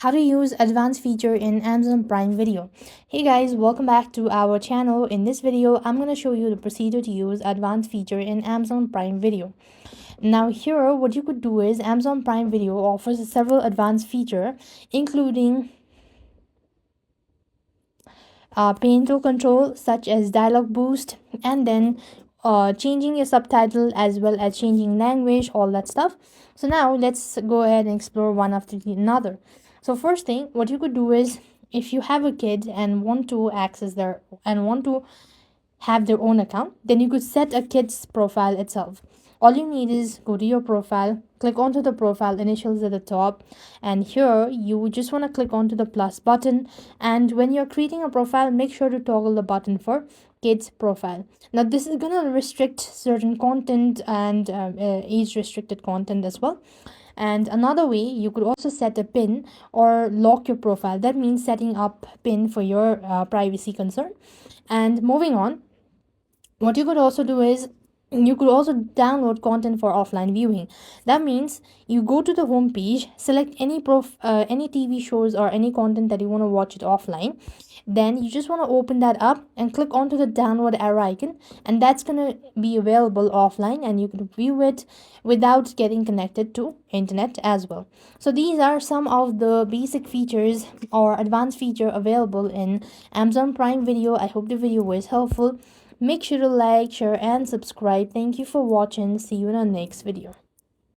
How to use advanced feature in Amazon Prime Video. Hey guys, welcome back to our channel. In this video, I'm going to show you the procedure to use advanced feature in Amazon Prime Video. Now here, what you could do is Amazon Prime Video offers several advanced feature, including parental control such as dialogue boost, and then changing your subtitle as well as changing language, all that stuff. So now let's go ahead and explore one after another. So first thing, what you could do is, if you have a kid and want to access their and want to have their own account, then you could set a kid's profile itself. All you need is go to your profile, click onto the profile initials at the top, and here you just want to click onto the plus button. And when you're creating a profile, make sure to toggle the button for kids profile. Now this is gonna restrict certain content and age restricted content as well. And another way, you could also set a pin or lock your profile. That means setting up pin for your privacy concern. And moving on, what you could also do is you could also download content for offline viewing. That means you go to the home page, select any TV shows or any content that you want to watch it offline. Then you just want to open that up and click onto the download arrow icon, and that's going to be available offline, and you can view it without getting connected to internet as well. So these are some of the basic features or advanced feature available in Amazon Prime Video. I hope the video was helpful. Make sure to like, share, and subscribe. Thank you for watching. See you in our next video.